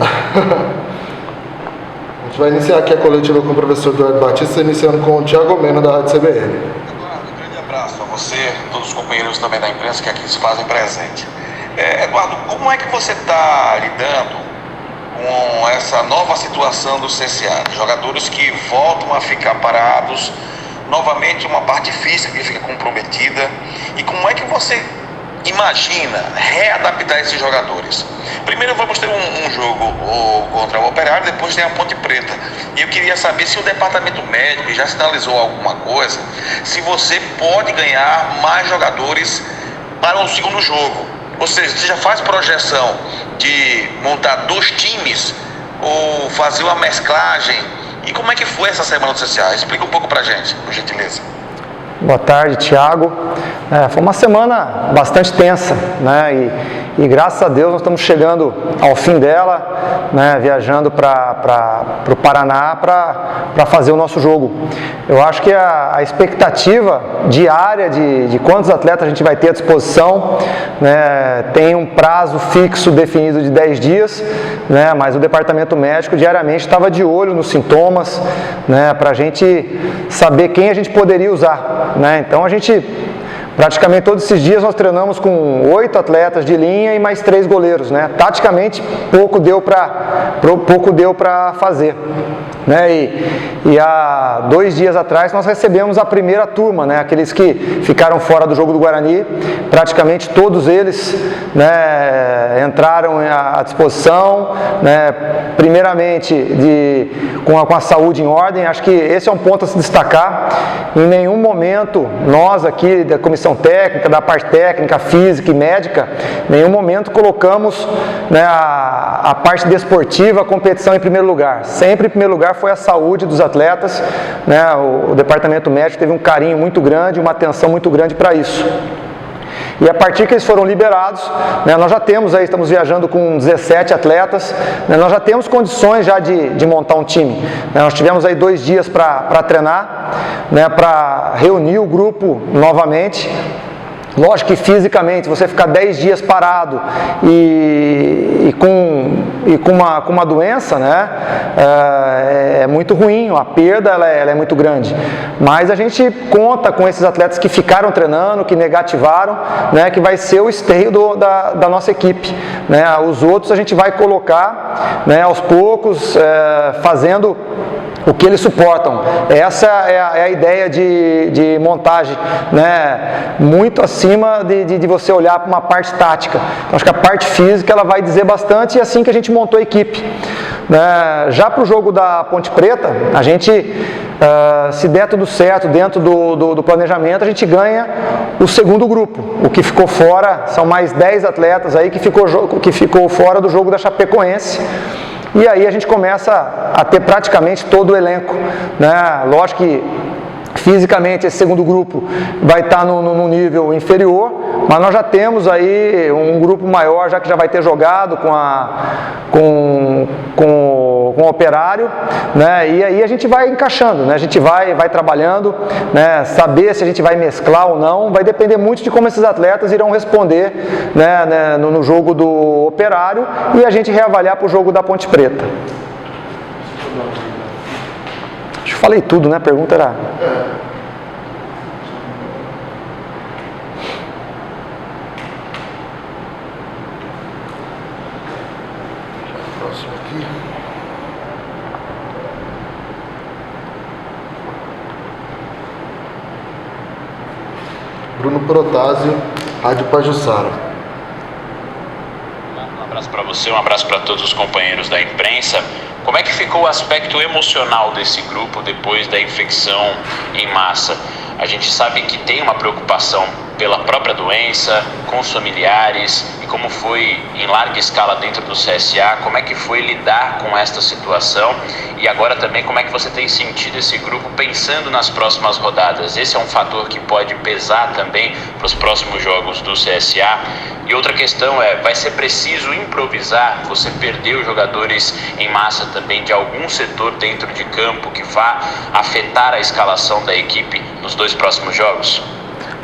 aqui. A gente vai iniciar aqui a coletiva com o professor Eduardo Batista, iniciando com o Thiago Mena, da Rádio CBN. Eduardo, um grande abraço a você, todos os companheiros também da imprensa que aqui se fazem presente. Eduardo, como é que você está lidando com essa nova situação do CSA? Jogadores que voltam a ficar parados, novamente uma parte física que fica comprometida, e como é que você imagina readaptar esses jogadores? Primeiro vamos ter um jogo contra o Operário, depois tem a Ponte Preta, e eu queria saber se o departamento médico já sinalizou alguma coisa, se você pode ganhar mais jogadores para o segundo jogo, ou seja, você já faz projeção de montar 2 times ou fazer uma mesclagem. E como é que foi essa semana do CSA? Explica um pouco pra gente, por gentileza. Boa tarde, Thiago. Foi uma semana bastante tensa, né? E graças a Deus nós estamos chegando ao fim dela, né? Viajando para o Paraná para fazer o nosso jogo. Eu acho que a expectativa diária de quantos atletas a gente vai ter à disposição, né? Tem um prazo fixo definido de 10 dias, né? Mas o departamento médico diariamente estava de olho nos sintomas, né? Para a gente saber quem a gente poderia usar. Né? Então a gente, praticamente todos esses dias nós treinamos com 8 atletas de linha e mais 3 goleiros, né? Taticamente pouco deu para fazer, né? E há 2 dias atrás nós recebemos a primeira turma, né? Aqueles que ficaram fora do jogo do Guarani, praticamente todos eles, né, entraram à disposição, né? Primeiramente com a saúde em ordem. Acho que esse é um ponto a se destacar. Em nenhum momento nós aqui da comissão técnica, da parte técnica, física e médica, em nenhum momento colocamos, né, a parte desportiva, a competição em primeiro lugar. Sempre em primeiro lugar foi a saúde dos atletas, né? O departamento médico teve um carinho muito grande, uma atenção muito grande para isso. E a partir que eles foram liberados, né, nós já temos aí, estamos viajando com 17 atletas, né, nós já temos condições já de montar um time. Né, nós tivemos aí 2 dias para treinar, né, para reunir o grupo novamente. Lógico que fisicamente, você ficar 10 dias parado e com uma doença, né, é muito ruim, a perda ela é muito grande. Mas a gente conta com esses atletas que ficaram treinando, que negativaram, né, que vai ser o esteio da nossa equipe. Né. Os outros a gente vai colocar, né, aos poucos, fazendo o que eles suportam. Essa é a ideia de montagem, né? Muito acima de você olhar para uma parte tática. Então, acho que a parte física ela vai dizer bastante, e assim que a gente montou a equipe. Né? Já para o jogo da Ponte Preta, a gente, se der tudo certo dentro do planejamento, a gente ganha o segundo grupo. O que ficou fora são mais 10 atletas aí que ficou fora do jogo da Chapecoense. E aí a gente começa a ter praticamente todo o elenco, né? Lógico que fisicamente esse segundo grupo vai estar no nível inferior, mas nós já temos aí um grupo maior, já que já vai ter jogado com o Operário, né? E aí a gente vai encaixando, né? A gente vai trabalhando, né? Saber se a gente vai mesclar ou não vai depender muito de como esses atletas irão responder, né, no jogo do Operário, e a gente reavaliar para o jogo da Ponte Preta. Acho que falei tudo, né? A pergunta era... Próximo aqui. Bruno Protásio, Rádio Pajuçara. Um abraço para você, um abraço para todos os companheiros da imprensa. Como é que ficou o aspecto emocional desse grupo depois da infecção em massa? A gente sabe que tem uma preocupação pela própria doença, com os familiares, e como foi em larga escala dentro do CSA, como é que foi lidar com esta situação? E agora também, como é que você tem sentido esse grupo pensando nas próximas rodadas? Esse é um fator que pode pesar também para os próximos jogos do CSA. E outra questão vai ser preciso improvisar? Você perdeu jogadores em massa também de algum setor dentro de campo que vá afetar a escalação da equipe nos 2 próximos jogos?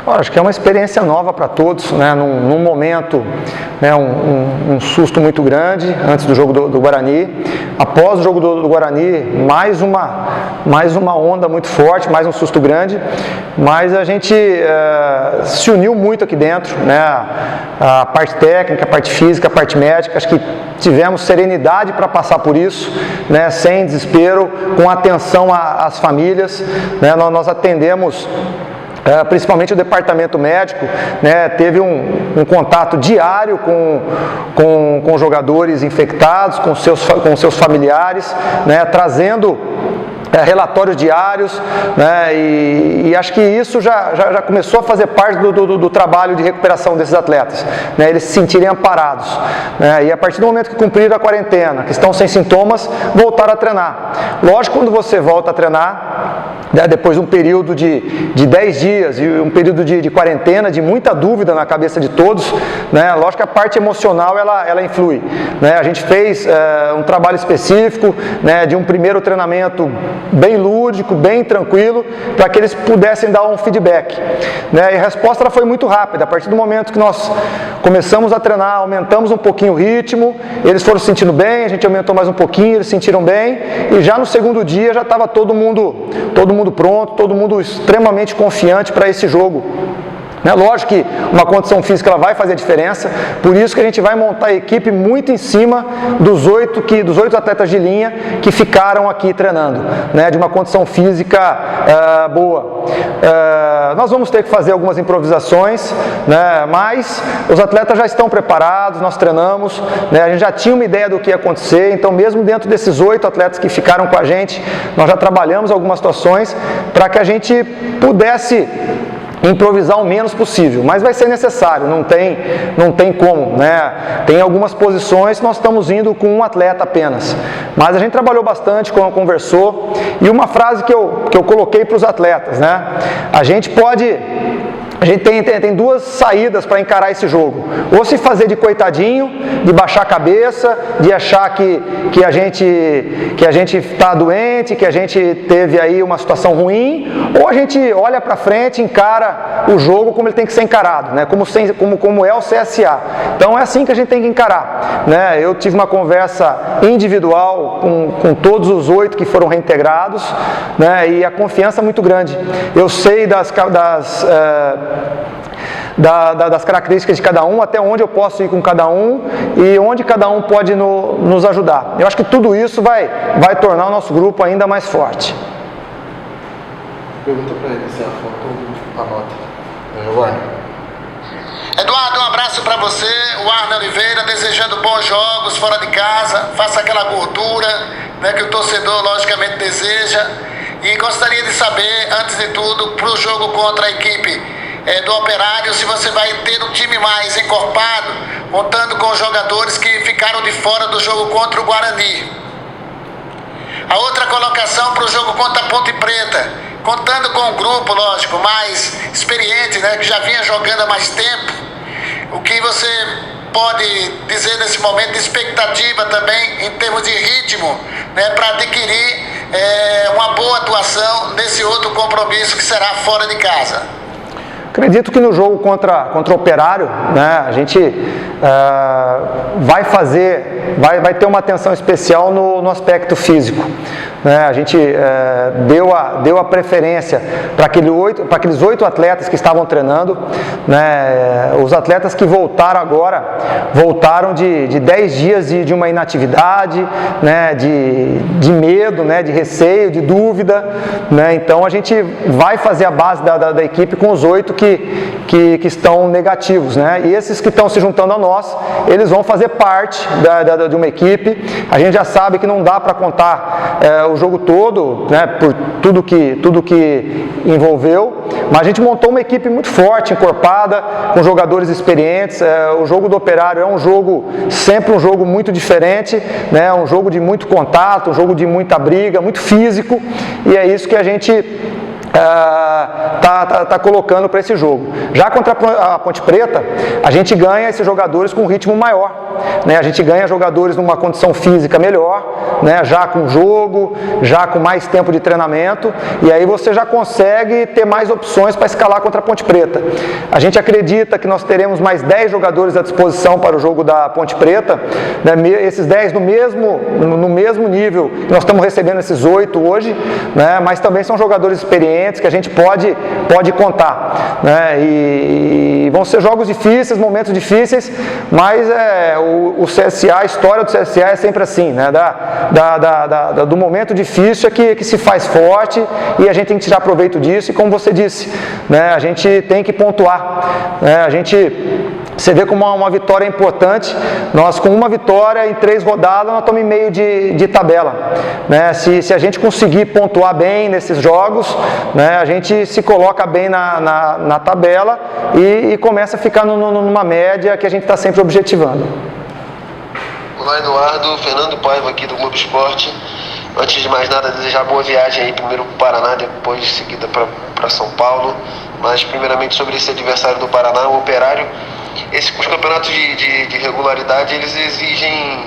Acho que é uma experiência nova para todos, né? Num momento, né, um susto muito grande antes do jogo do Guarani. Após o jogo do Guarani, mais uma onda muito forte, mais um susto grande. Mas a gente se uniu muito aqui dentro, né? A parte técnica, a parte física, a parte médica. Acho que tivemos serenidade para passar por isso, né? Sem desespero, com atenção às famílias, né? Nós atendemos principalmente o departamento médico, né, teve um contato diário com jogadores infectados, com seus familiares, né, trazendo relatórios diários, né, e acho que isso já começou a fazer parte do trabalho de recuperação desses atletas, né, eles se sentirem amparados, né, e a partir do momento que cumpriram a quarentena, que estão sem sintomas, voltaram a treinar. Lógico, quando você volta a treinar, né, depois de um período de 10 dias e um período de quarentena, de muita dúvida na cabeça de todos, né, lógico que a parte emocional ela influi, né, a gente fez um trabalho específico, né, de um primeiro treinamento bem lúdico, bem tranquilo, para que eles pudessem dar um feedback, né, e a resposta ela foi muito rápida. A partir do momento que nós começamos a treinar, aumentamos um pouquinho o ritmo, eles foram se sentindo bem, a gente aumentou mais um pouquinho, eles se sentiram bem, e já no segundo dia já estava todo mundo pronto, todo mundo extremamente confiante para esse jogo. Lógico que uma condição física ela vai fazer a diferença, por isso que a gente vai montar a equipe muito em cima dos 8 atletas de linha que ficaram aqui treinando, né, de uma condição física boa. Nós vamos ter que fazer algumas improvisações, né, mas os atletas já estão preparados, nós treinamos, né, a gente já tinha uma ideia do que ia acontecer, então mesmo dentro desses 8 atletas que ficaram com a gente, nós já trabalhamos algumas situações para que a gente pudesse improvisar o menos possível, mas vai ser necessário, não tem como, né? Tem algumas posições que nós estamos indo com um atleta apenas, mas a gente trabalhou bastante, conversou, e uma frase que eu coloquei para os atletas, né? A gente tem duas saídas para encarar esse jogo, ou se fazer de coitadinho, de baixar a cabeça, de achar que a gente está doente, que a gente teve aí uma situação ruim, ou a gente olha para frente e encara o jogo como ele tem que ser encarado, né? Como é o CSA. Então é assim que a gente tem que encarar, né? Eu tive uma conversa individual com todos os 8 que foram reintegrados, né? E a confiança é muito grande. Eu sei das características de cada um, até onde eu posso ir com cada um e onde cada um pode nos ajudar. Eu acho que tudo isso vai tornar o nosso grupo ainda mais forte. Pergunta para ele se a foto anota. Warner. Eduardo, um abraço para você, o Warner Oliveira, desejando bons jogos fora de casa, faça aquela gordura, né, que o torcedor logicamente deseja, e gostaria de saber, antes de tudo, para o jogo contra a equipe do Operário, se você vai ter um time mais encorpado, contando com os jogadores que ficaram de fora do jogo contra o Guarani. A outra colocação para o jogo contra a Ponte Preta, contando com um grupo, lógico, mais experiente, né, que já vinha jogando há mais tempo. O que você pode dizer nesse momento de expectativa também, em termos de ritmo, né, para adquirir uma boa atuação nesse outro compromisso que será fora de casa? Acredito que no jogo contra o Operário, né, a gente vai ter uma atenção especial no aspecto físico. Né, a gente deu a preferência para aqueles 8 atletas que estavam treinando. Né, os atletas que voltaram agora, voltaram de 10 dias de uma inatividade, né, de medo, né, de receio, de dúvida. Né, então a gente vai fazer a base da equipe com os 8 que estão negativos, né? E esses que estão se juntando a nós, eles vão fazer parte de uma equipe. A gente já sabe que não dá para contar o jogo todo, né? Por tudo que envolveu, mas a gente montou uma equipe muito forte, encorpada, com jogadores experientes. O jogo do Operário é sempre um jogo muito diferente, né? Um jogo de muito contato, um jogo de muita briga, muito físico, e é isso que a gente tá colocando para esse jogo. Já contra a Ponte Preta, a gente ganha esses jogadores com um ritmo maior, né? A gente ganha jogadores numa condição física melhor, né? Já com jogo, já com mais tempo de treinamento, e aí você já consegue ter mais opções para escalar contra a Ponte Preta. A gente acredita que nós teremos mais 10 jogadores à disposição para o jogo da Ponte Preta, né? Esses 10 no mesmo nível que nós estamos recebendo esses 8 hoje, né? Mas também são jogadores experientes que a gente pode contar, né? E vão ser jogos difíceis, momentos difíceis, mas o CSA, a história do CSA é sempre assim, né? Do momento difícil é que se faz forte, e a gente tem que tirar proveito disso, e como você disse, né? A gente tem que pontuar, né? Você vê como uma vitória é importante. Nós, com uma vitória em 3 rodadas, nós estamos em meio de tabela, né? Se a gente conseguir pontuar bem nesses jogos, né, a gente se coloca bem na tabela e começa a ficar numa média que a gente está sempre objetivando. Olá, Eduardo, Fernando Paiva aqui do Globo Esporte. Antes de mais nada, desejar boa viagem aí, primeiro para o Paraná, depois de seguida para São Paulo. Mas primeiramente sobre esse adversário do Paraná, o Operário. Os campeonatos de regularidade, eles exigem,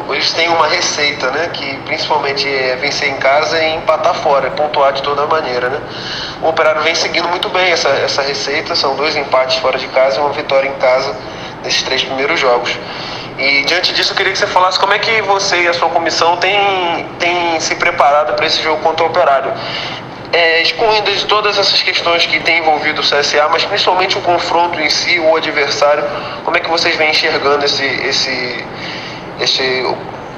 eles têm uma receita, né? Que principalmente é vencer em casa e empatar fora, é pontuar de toda maneira, né? O Operário vem seguindo muito bem essa receita, são 2 empates fora de casa e uma vitória em casa nesses 3 primeiros jogos. E diante disso eu queria que você falasse como é que você e a sua comissão têm se preparado para esse jogo contra o Operário. Excluindo de todas essas questões que tem envolvido o CSA, mas principalmente o confronto em si, o adversário, como é que vocês vêm enxergando esse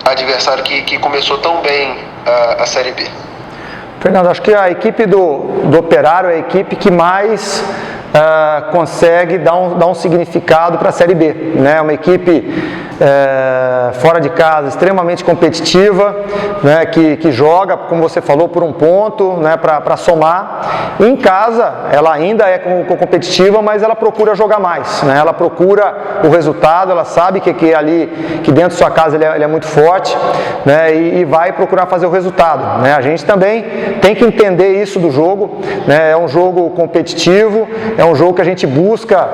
adversário que começou tão bem a Série B? Fernando, acho que a equipe do Operário é a equipe que mais consegue dar um significado para a Série B, né? Uma equipe fora de casa extremamente competitiva, né? Que joga, como você falou, por um ponto, né? Para somar. Em casa, ela ainda é competitiva, mas ela procura jogar mais, né? Ela procura o resultado, ela sabe que dentro de sua casa ele é muito forte, né? E vai procurar fazer o resultado, né? A gente também tem que entender isso do jogo, né? É um jogo competitivo, é um jogo que a gente busca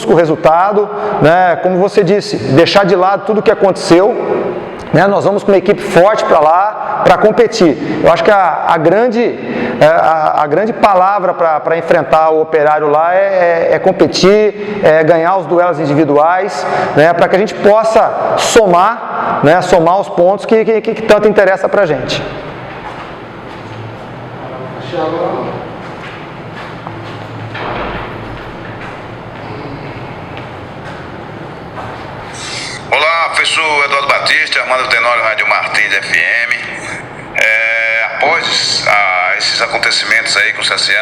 o resultado, né? Como você disse, deixar de lado tudo o que aconteceu, né? Nós vamos com uma equipe forte para lá, para competir. Eu acho que a grande palavra para enfrentar o Operário lá é competir, ganhar os duelos individuais, né? Para que a gente possa somar, né? Somar os pontos que tanto interessa para a gente. Olá, professor Eduardo Batista, Armando Tenório, Rádio Martins FM. Após esses acontecimentos aí com o CSA,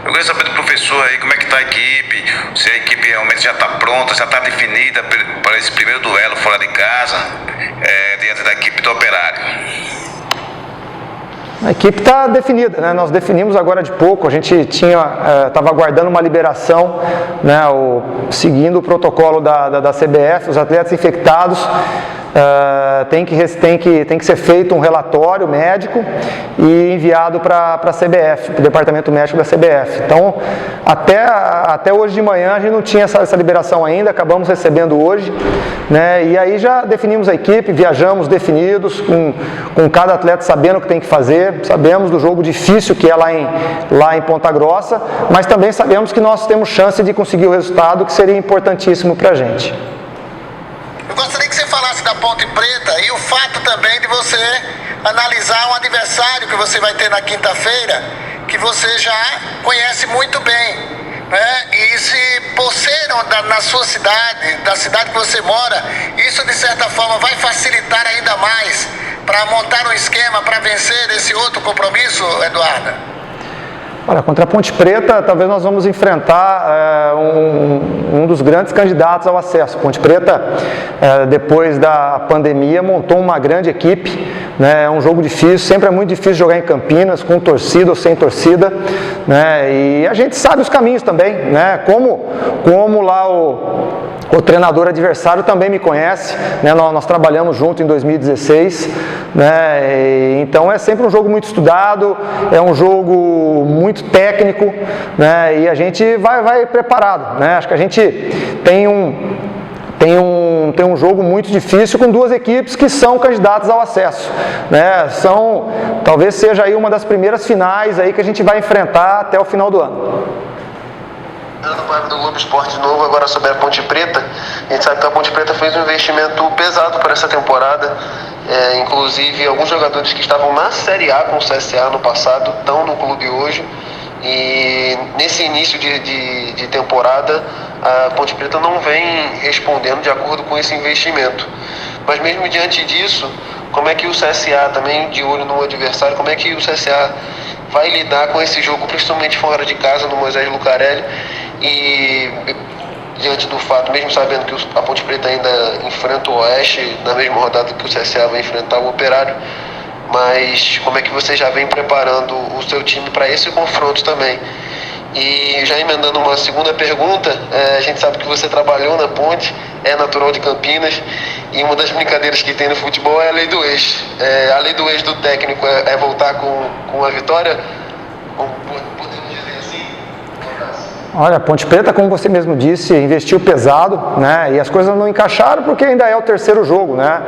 eu queria saber do professor aí como é que está a equipe, se a equipe realmente já está pronta, já está definida para esse primeiro duelo fora de casa, diante da equipe do Operário. A equipe está definida, né? Nós definimos agora de pouco, a gente estava aguardando uma liberação, né? Seguindo o protocolo da CBF, os atletas infectados tem que ser feito um relatório médico e enviado para a CBF, para o departamento médico da CBF. Então, até hoje de manhã a gente não tinha essa liberação ainda, acabamos recebendo hoje, né? E aí já definimos a equipe, viajamos definidos, com cada atleta sabendo o que tem que fazer, sabemos do jogo difícil que é lá em Ponta Grossa, mas também sabemos que nós temos chance de conseguir o resultado, que seria importantíssimo para a gente. Eu gostaria que você falasse da Ponte Preta e o fato também de você analisar um adversário que você vai ter na quinta-feira, que você já conhece muito bem, né? E se por ser na sua cidade, da cidade que você mora, isso de certa forma vai facilitar ainda mais para montar um esquema para vencer esse outro compromisso, Eduardo? Olha, contra a Ponte Preta, talvez nós vamos enfrentar um dos grandes candidatos ao acesso. Ponte Preta, depois da pandemia, montou uma grande equipe, né? É um jogo difícil, sempre é muito difícil jogar em Campinas, com torcida ou sem torcida, né? E a gente sabe os caminhos também, né? Como lá o treinador adversário também me conhece, né? Nós trabalhamos junto em 2016, né? Então é sempre um jogo muito estudado, é um jogo muito técnico, né? E a gente vai preparado, né? Acho que a gente tem um jogo muito difícil com duas equipes que são candidatas ao acesso, né? Talvez seja aí uma das primeiras finais aí que a gente vai enfrentar até o final do ano. Do Globo Esporte de novo, agora sobre a Ponte Preta. A gente sabe que a Ponte Preta fez um investimento pesado para essa temporada. Inclusive, alguns jogadores que estavam na Série A com o CSA no passado estão no clube hoje. E nesse início de temporada, a Ponte Preta não vem respondendo de acordo com esse investimento. Mas mesmo diante disso, como é que o CSA, também de olho no adversário, como é que o CSA vai lidar com esse jogo, principalmente fora de casa, no Moisés Lucarelli, e diante do fato, mesmo sabendo que a Ponte Preta ainda enfrenta o Oeste, na mesma rodada que o CSA vai enfrentar o Operário, mas como é que você já vem preparando o seu time para esse confronto também? E já emendando uma segunda pergunta, a gente sabe que você trabalhou na Ponte, é natural de Campinas, e uma das brincadeiras que tem no futebol é a lei do ex. A lei do ex do técnico é voltar com a vitória? Podemos dizer assim? Um abraço. Olha, a Ponte Preta, como você mesmo disse, investiu pesado, né? E as coisas não encaixaram porque ainda é o terceiro jogo, né?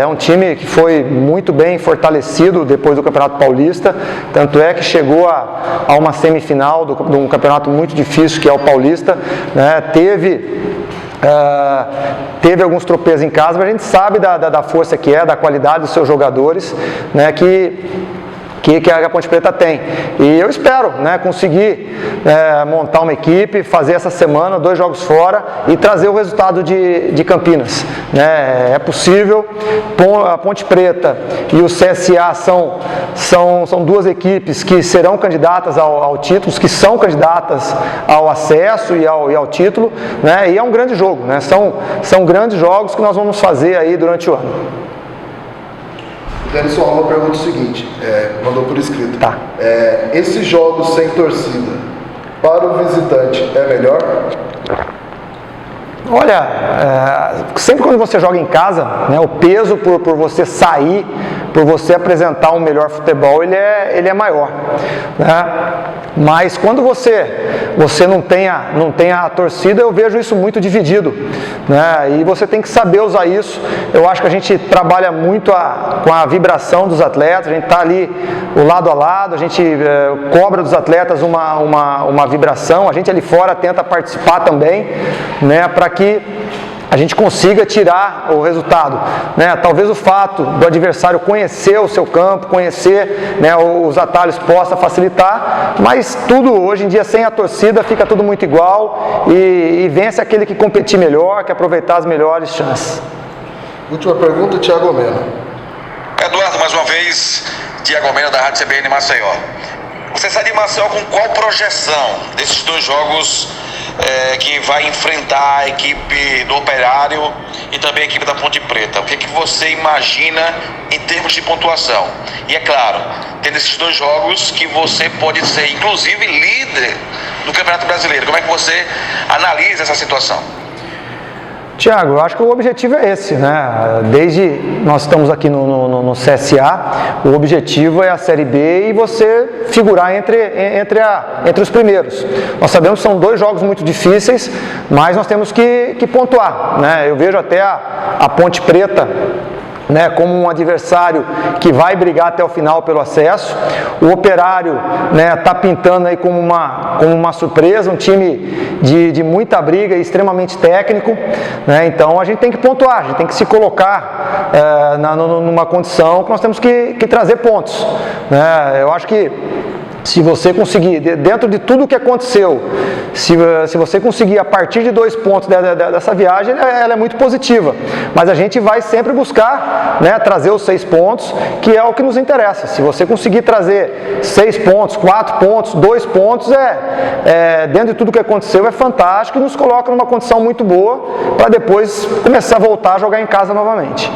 É um time que foi muito bem fortalecido depois do Campeonato Paulista, tanto é que chegou a uma semifinal de um campeonato muito difícil que é o Paulista, né? Teve alguns tropeços em casa, mas a gente sabe da força que é, da qualidade dos seus jogadores, né? Que a Ponte Preta tem. E eu espero, né, conseguir montar uma equipe, fazer essa semana 2 jogos fora e trazer o resultado de Campinas, né? É possível. A Ponte Preta e o CSA são duas equipes que serão candidatas ao título, que são candidatas ao acesso e ao título, né? E é um grande jogo, né? São grandes jogos que nós vamos fazer aí durante o ano. Denison Alma pergunta o seguinte, mandou por escrito. Tá. Esses jogos sem torcida, para o visitante, é melhor? Olha, sempre quando você joga em casa, né, o peso por você sair, por você apresentar um melhor futebol, ele é maior, né? Mas quando você não tem a torcida, eu vejo isso muito dividido, né? E você tem que saber usar isso. Eu acho que a gente trabalha muito com a vibração dos atletas, a gente está ali o lado a lado, a gente cobra dos atletas uma vibração, a gente ali fora tenta participar também, né, para que a gente consiga tirar o resultado, né? Talvez o fato do adversário conhecer o seu campo, conhecer, né, os atalhos possa facilitar, mas tudo hoje em dia sem a torcida fica tudo muito igual e vence aquele que competir melhor, que aproveitar as melhores chances. Última pergunta, Thiago Mena. Eduardo, mais uma vez, Thiago Mena da Rádio CBN Maceió. Você sai de Maceió com qual projeção desses 2 jogos que vai enfrentar a equipe do Operário e também a equipe da Ponte Preta? O que você imagina em termos de pontuação? E é claro, tendo esses 2 jogos que você pode ser inclusive líder do Campeonato Brasileiro. Como é que você analisa essa situação? Tiago, eu acho que o objetivo é esse, né? Desde nós estamos aqui no CSA, o objetivo é a Série B e você figurar entre os primeiros. Nós sabemos que são 2 jogos muito difíceis, mas nós temos que pontuar, né? Eu vejo até a Ponte Preta, né, como um adversário que vai brigar até o final pelo acesso. O Operário, né, tá pintando aí como uma surpresa, um time de muita briga e extremamente técnico, né? Então a gente tem que pontuar, a gente tem que se colocar numa condição que nós temos que trazer pontos, né? Eu acho que se você conseguir, dentro de tudo o que aconteceu, se você conseguir a partir de 2 pontos dessa viagem, ela é muito positiva. Mas a gente vai sempre buscar, né, trazer os 6 pontos, que é o que nos interessa. Se você conseguir trazer 6 pontos, 4 pontos, 2 pontos, dentro de tudo o que aconteceu, é fantástico e nos coloca numa condição muito boa para depois começar a voltar a jogar em casa novamente.